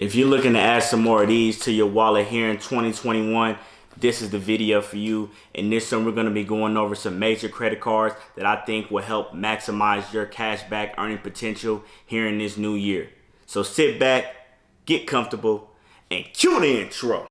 If you're looking to add some more of these to your wallet here in 2021, this is the video for you. In this one, we're going to be going over some major credit cards that I think will help maximize your cashback earning potential here in this new year. So sit back, get comfortable, and cue the intro.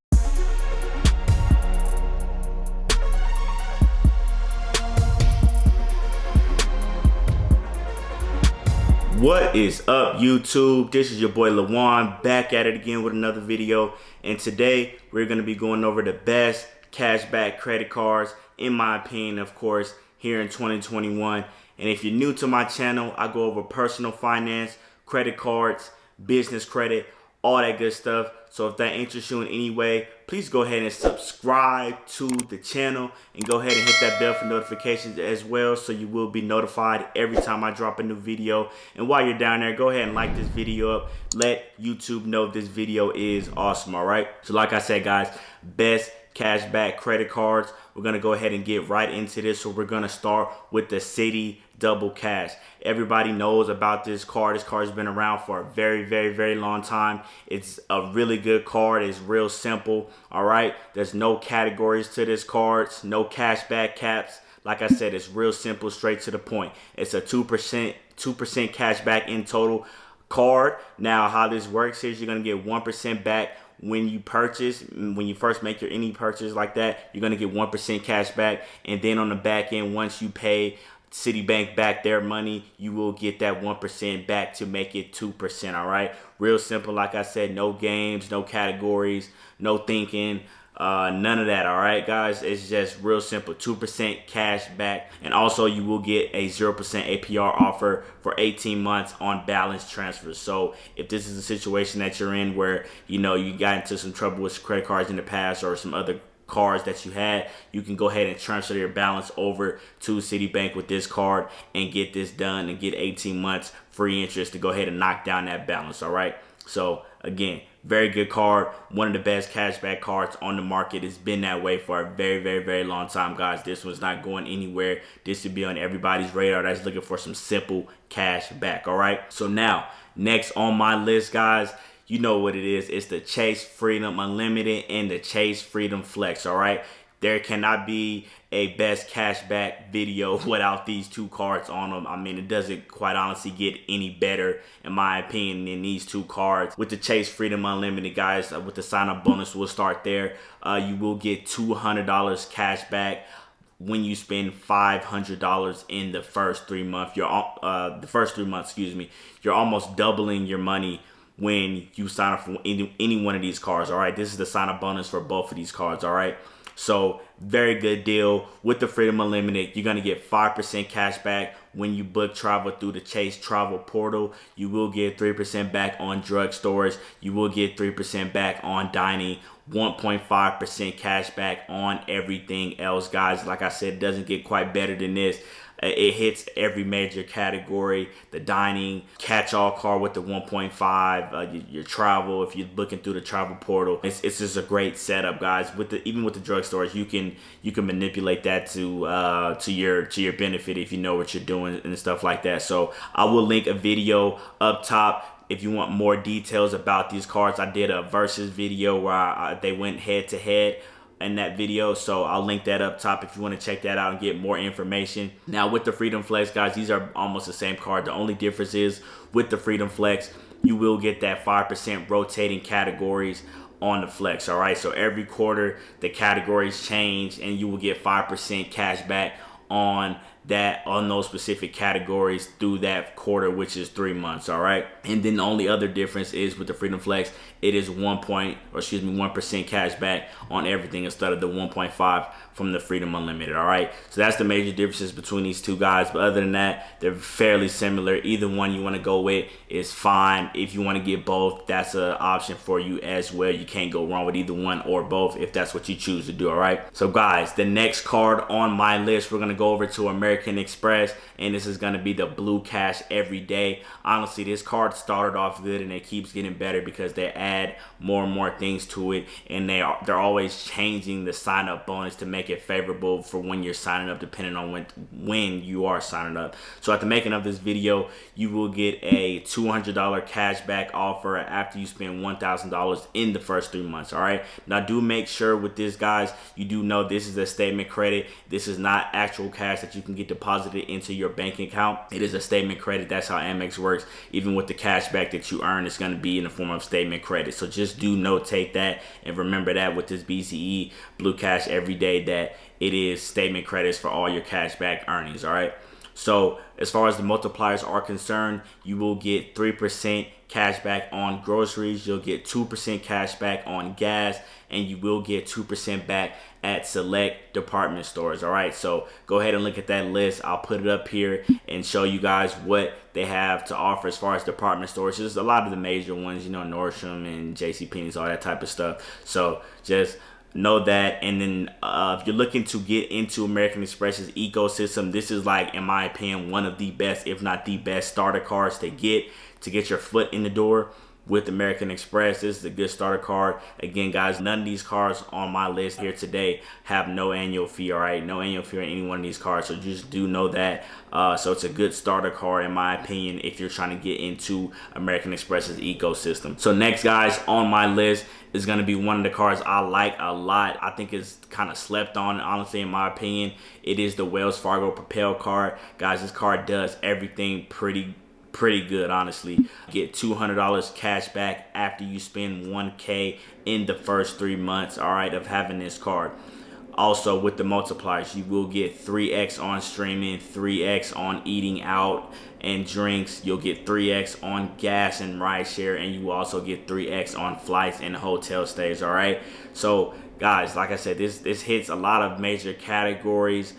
What is up, YouTube? This is your boy Lawan, back at it again with another video. And today we're going to be going over the best cashback credit cards, in my opinion, of course, here in 2021. And if you're new to my channel, I go over personal finance, credit cards, business credit, all that good stuff. So if that interests you in any way, please go ahead and subscribe to the channel and go ahead and hit that bell for notifications as well, so you will be notified every time I drop a new video. And while you're down there, go ahead and like this video up. Let YouTube know this video is awesome, all right? So like I said, guys, best cashback credit cards. We're gonna go ahead and get right into this. So we're gonna start with the Citi Double Cash. Everybody knows about this card. This card has been around for a very long time. It's a really good card. It's real simple, all right? There's no categories to this card, no cashback caps. Like I said, it's real simple, straight to the point. It's a 2% cashback in total card. Now, how this works is you're gonna get 1% back when you purchase. When you first make any purchase like that, you're gonna get 1% cash back, and then on the back end, once you pay Citibank back their money, you will get that 1% back to make it 2%. All right, real simple. Like I said, no games, no categories, no thinking, none of that. All right, guys, it's just real simple. 2% cash back, and also you will get a 0% APR offer for 18 months on balance transfers. So if this is a situation that you're in where you got into some trouble with credit cards in the past or some other cards that you had, you can go ahead and transfer your balance over to Citibank with this card and get this done and get 18 months free interest to go ahead and knock down that balance. All right, so again, very good card, one of the best cashback cards on the market. It's been that way for a very long time, guys. This one's not going anywhere. This should be on everybody's radar that's looking for some simple cash back. All right, so now next on my list, guys, you know what it is. It's the Chase Freedom Unlimited and the Chase Freedom Flex. All right, there cannot be a best cashback video without these two cards on them. I mean, it doesn't quite honestly get any better, in my opinion, than these two cards. With the Chase Freedom Unlimited, guys, with the sign-up bonus, we'll start there. You will get $200 cash back when you spend $500 in the first 3 months. The first 3 months, excuse me. You're almost doubling your money when you sign up for any one of these cards. All right, this is the sign-up bonus for both of these cards. All right, so very good deal. With the Freedom Unlimited, you're gonna get 5% cash back when you book travel through the Chase Travel Portal. You will get 3% back on drugstores. You will get 3% back on dining. 1.5% cash back on everything else, guys. Like I said, it doesn't get quite better than this. It hits every major category. The dining, catch-all card with the 1.5, your travel, if you're booking through the travel portal. It's just a great setup, guys. Even with the drugstores, you can manipulate that to your benefit if you know what you're doing and stuff like that. So I will link a video up top if you want more details about these cards. I did a versus video where they went head to head in that video, so I'll link that up top if you want to check that out and get more information. Now with the Freedom Flex, guys, these are almost the same card. The only difference is with the Freedom Flex, you will get that 5% rotating categories on the Flex. All right, so every quarter the categories change and you will get 5% cash back on those specific categories through that quarter, which is 3 months. All right, and then the only other difference is with the Freedom Flex, it is 1% cash back on everything instead of the 1.5 from the Freedom Unlimited. All right, so that's the major differences between these two, guys. But other than that, they're fairly similar. Either one you want to go with is fine. If you want to get both, that's an option for you as well. You can't go wrong with either one or both if that's what you choose to do. All right, so guys, the next card on my list, we're gonna go over to American American Express, and this is going to be the Blue Cash every day. Honestly, this card started off good and it keeps getting better because they add more and more things to it, and they're always changing the sign up bonus to make it favorable for when you're signing up, depending on when you are signing up. So at the making of this video, you will get a $200 cashback offer after you spend $1,000 in the first 3 months. All right, now do make sure with this, guys, you do know this is a statement credit. This is not actual cash that you can get deposited into your bank account. It is a statement credit. That's how Amex works. Even with the cashback that you earn, it's going to be in the form of statement credit. So just do notate that and remember that with this BCE Blue Cash every day, that it is statement credits for all your cashback earnings. All right, so as far as the multipliers are concerned, you will get 3% cashback on groceries, you'll get 2% cashback on gas, and you will get 2% back at select department stores. All right, so go ahead and look at that list. I'll put it up here and show you guys what they have to offer as far as department stores. There's a lot of the major ones, you know, Nordstrom and JCPenney's, all that type of stuff. So just know that. And then if you're looking to get into American Express's ecosystem, this is, like, in my opinion, one of the best, if not the best, starter cards to get your foot in the door with American Express. This is a good starter card. Again, guys, none of these cards on my list here today have no annual fee. All right, no annual fee on any one of these cards, so just do know that. So it's a good starter card, in my opinion, if you're trying to get into American Express's ecosystem. So next, guys, on my list is going to be one of the cards I like a lot. I think it's kind of slept on, honestly, in my opinion. It is the Wells Fargo Propel card. Guys, this card does everything pretty good, honestly. Get $200 cash back after you spend $1K in the first 3 months, all right, of having this card. Also, with the multipliers, you will get 3x on streaming, 3x on eating out and drinks. You'll get 3x on gas and rideshare, and you will also get 3x on flights and hotel stays. All right, so guys, like I said, this hits a lot of major categories.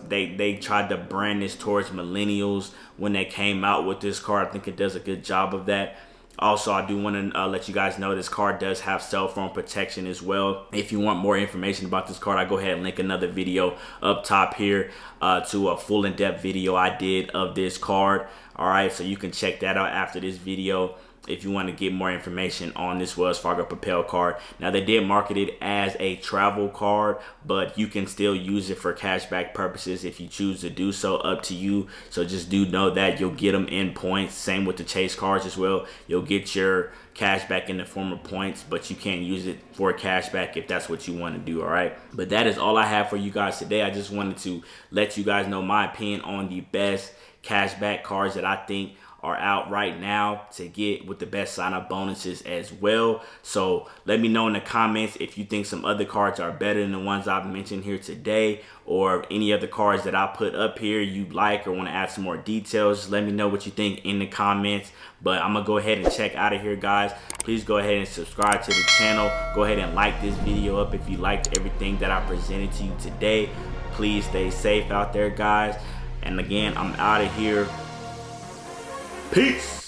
They tried to brand this towards millennials when they came out with this card. I think it does a good job of that. Also, I do want to let you guys know this card does have cell phone protection as well. If you want more information about this card, I go ahead and link another video up top here to a full in-depth video I did of this card. All right, so you can check that out after this video if you want to get more information on this Wells Fargo Propel card. Now, they did market it as a travel card, but you can still use it for cashback purposes if you choose to do so. Up to you. So just do know that you'll get them in points. Same with the Chase cards as well. You'll get your cashback in the form of points, but you can't use it for cashback if that's what you want to do. All right, but that is all I have for you guys today. I just wanted to let you guys know my opinion on the best cashback cards that I think are out right now to get with the best sign-up bonuses as well. So let me know in the comments if you think some other cards are better than the ones I've mentioned here today, or any other cards that I put up here you like or want to add some more details. Just let me know what you think in the comments. But I'm gonna go ahead and check out of here, guys. Please go ahead and subscribe to the channel. Go ahead and like this video up if you liked everything that I presented to you today. Please stay safe out there, guys. And again, I'm out of here. Peace.